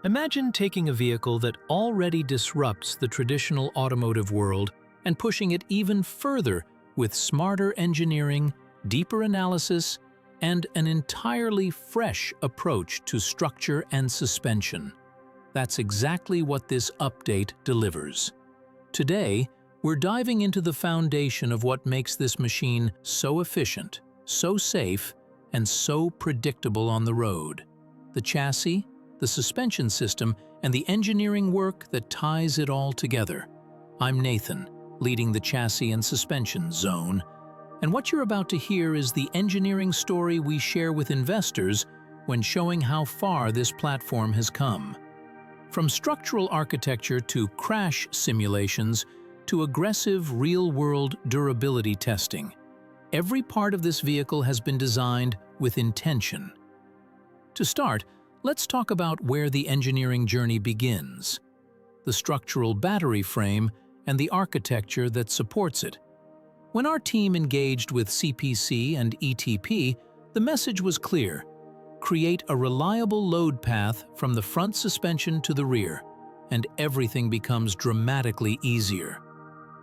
Imagine taking a vehicle that already disrupts the traditional automotive world and pushing it even further with smarter engineering, deeper analysis, and an entirely fresh approach to structure and suspension. That's exactly what this update delivers. Today, we're diving into the foundation of what makes this machine so efficient, so safe, and so predictable on the road: the chassis, the suspension system, and the engineering work that ties it all together. I'm Nathan, leading the Chassis and Suspension Zone, and what you're about to hear is the engineering story we share with investors when showing how far this platform has come. From structural architecture to crash simulations to aggressive real-world durability testing, every part of this vehicle has been designed with intention. To start, let's talk about where the engineering journey begins: the structural battery frame and the architecture that supports it. When our team engaged with CPC and ETP, the message was clear: create a reliable load path from the front suspension to the rear, and everything becomes dramatically easier.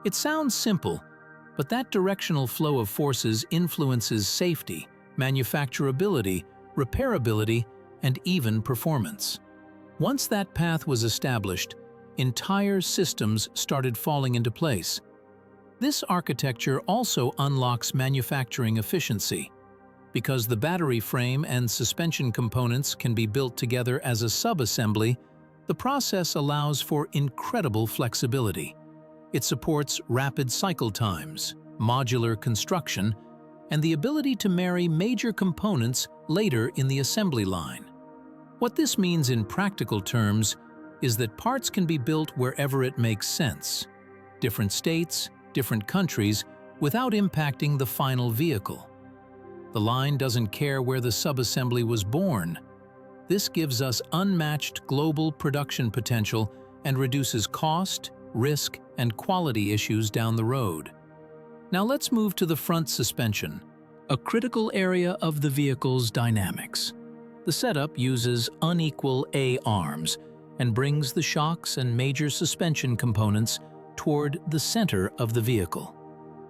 It sounds simple, but that directional flow of forces influences safety, manufacturability, repairability, and even performance. Once that path was established, entire systems started falling into place. This architecture also unlocks manufacturing efficiency. Because the battery frame and suspension components can be built together as a sub-assembly, the process allows for incredible flexibility. It supports rapid cycle times, modular construction, and the ability to marry major components later in the assembly line. What this means in practical terms is that parts can be built wherever it makes sense, different states, different countries, without impacting the final vehicle. The line doesn't care where the subassembly was born. This gives us unmatched global production potential and reduces cost, risk, and quality issues down the road. Now let's move to the front suspension, a critical area of the vehicle's dynamics. The setup uses unequal A-arms and brings the shocks and major suspension components toward the center of the vehicle.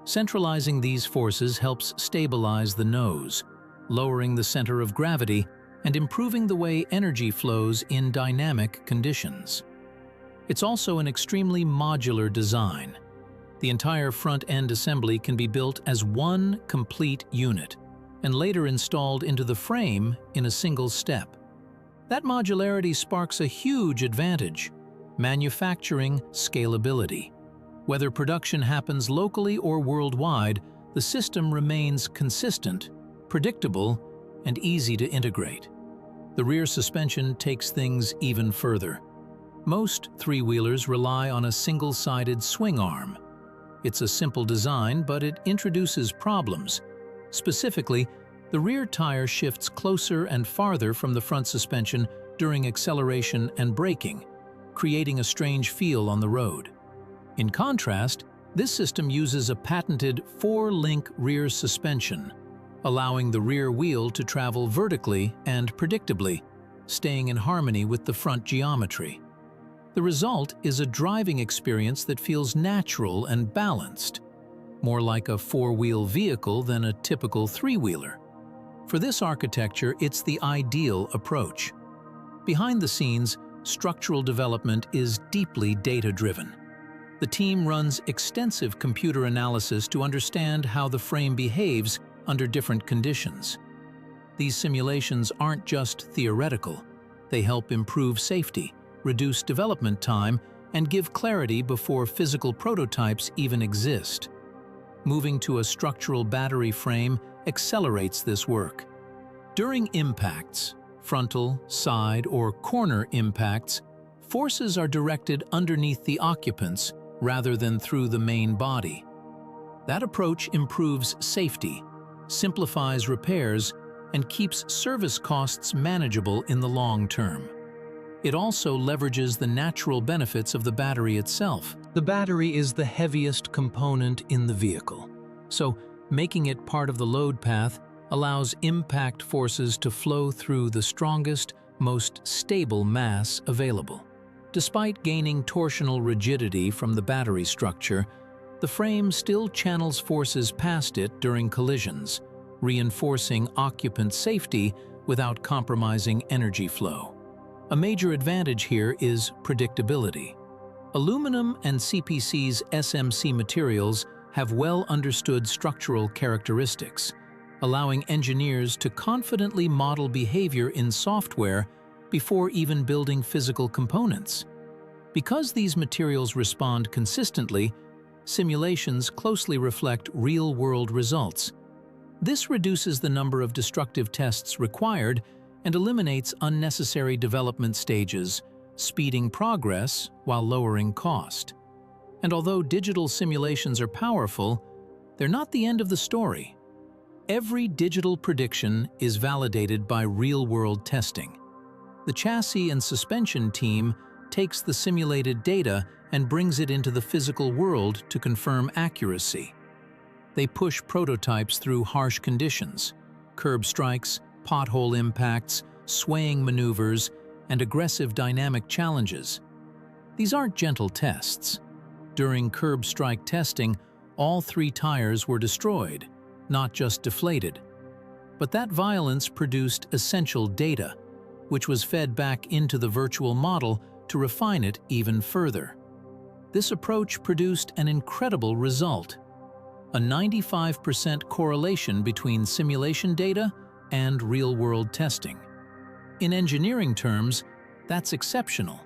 Centralizing these forces helps stabilize the nose, lowering the center of gravity and improving the way energy flows in dynamic conditions. It's also an extremely modular design. The entire front-end assembly can be built as one complete unit and later installed into the frame in a single step. That modularity sparks a huge advantage: manufacturing scalability. Whether production happens locally or worldwide, the system remains consistent, predictable, and easy to integrate. The rear suspension takes things even further. Most three-wheelers rely on a single-sided swing arm. It's a simple design, but it introduces problems. Specifically, the rear tire shifts closer and farther from the front suspension during acceleration and braking, creating a strange feel on the road. In contrast, this system uses a patented 4-link rear suspension, allowing the rear wheel to travel vertically and predictably, staying in harmony with the front geometry. The result is a driving experience that feels natural and balanced, more like a 4-wheel vehicle than a typical 3-wheeler. For this architecture, it's the ideal approach. Behind the scenes, structural development is deeply data-driven. The team runs extensive computer analysis to understand how the frame behaves under different conditions. These simulations aren't just theoretical. They help improve safety, reduce development time, and give clarity before physical prototypes even exist. Moving to a structural battery frame accelerates this work. During impacts, frontal, side, or corner impacts, forces are directed underneath the occupants rather than through the main body. That approach improves safety, simplifies repairs, and keeps service costs manageable in the long term. It also leverages the natural benefits of the battery itself. The battery is the heaviest component in the vehicle, so making it part of the load path allows impact forces to flow through the strongest, most stable mass available. Despite gaining torsional rigidity from the battery structure, the frame still channels forces past it during collisions, reinforcing occupant safety without compromising energy flow. A major advantage here is predictability. Aluminum and CPC's SMC materials have well understood structural characteristics, allowing engineers to confidently model behavior in software before even building physical components. Because these materials respond consistently, simulations closely reflect real-world results. This reduces the number of destructive tests required and eliminates unnecessary development stages, speeding progress while lowering cost. And although digital simulations are powerful, they're not the end of the story. Every digital prediction is validated by real-world testing. The chassis and suspension team takes the simulated data and brings it into the physical world to confirm accuracy. They push prototypes through harsh conditions, curb strikes, pothole impacts, swaying maneuvers, and aggressive dynamic challenges. These aren't gentle tests. During curb strike testing, all 3 tires were destroyed, not just deflated. But that violence produced essential data, which was fed back into the virtual model to refine it even further. This approach produced an incredible result: a 95% correlation between simulation data and real-world testing. In engineering terms, that's exceptional.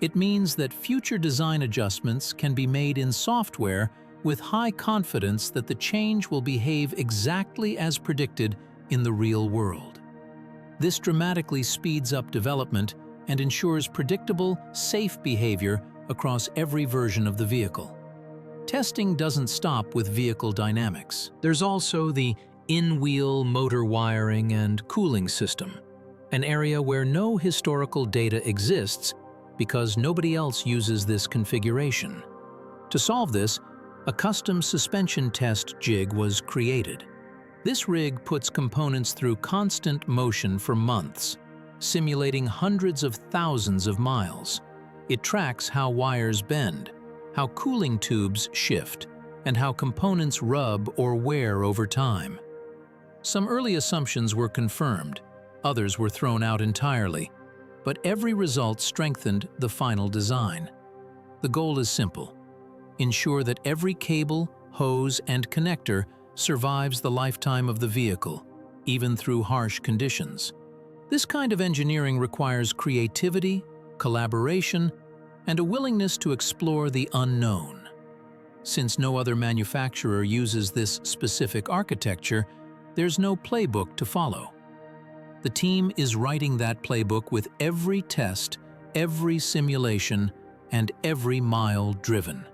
It means that future design adjustments can be made in software with high confidence that the change will behave exactly as predicted in the real world. This dramatically speeds up development and ensures predictable, safe behavior across every version of the vehicle. Testing doesn't stop with vehicle dynamics. There's also the in-wheel motor wiring and cooling system, an area where no historical data exists because nobody else uses this configuration. To solve this, a custom suspension test jig was created. This rig puts components through constant motion for months, simulating hundreds of thousands of miles. It tracks how wires bend, how cooling tubes shift, and how components rub or wear over time. Some early assumptions were confirmed, others were thrown out entirely, but every result strengthened the final design. The goal is simple: ensure that every cable, hose, and connector survives the lifetime of the vehicle, even through harsh conditions. This kind of engineering requires creativity, collaboration, and a willingness to explore the unknown. Since no other manufacturer uses this specific architecture, there's no playbook to follow. The team is writing that playbook with every test, every simulation, and every mile driven.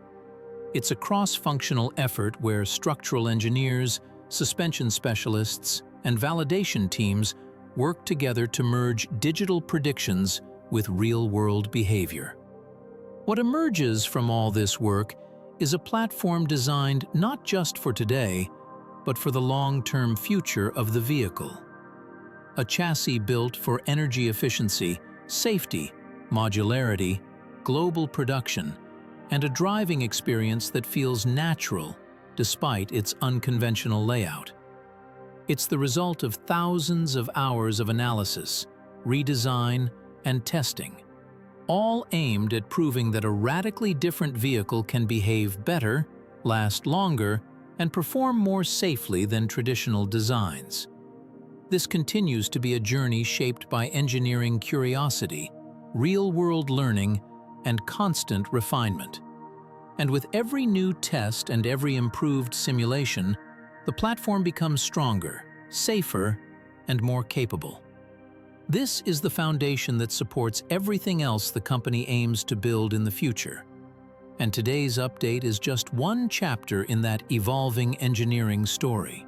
It's a cross-functional effort where structural engineers, suspension specialists, and validation teams work together to merge digital predictions with real-world behavior. What emerges from all this work is a platform designed not just for today, but for the long-term future of the vehicle. A chassis built for energy efficiency, safety, modularity, global production, and a driving experience that feels natural despite its unconventional layout. It's the result of thousands of hours of analysis, redesign, and testing, all aimed at proving that a radically different vehicle can behave better, last longer, and perform more safely than traditional designs. This continues to be a journey shaped by engineering curiosity, real-world learning, and constant refinement. And with every new test and every improved simulation, the platform becomes stronger, safer, and more capable. This is the foundation that supports everything else the company aims to build in the future. And today's update is just one chapter in that evolving engineering story.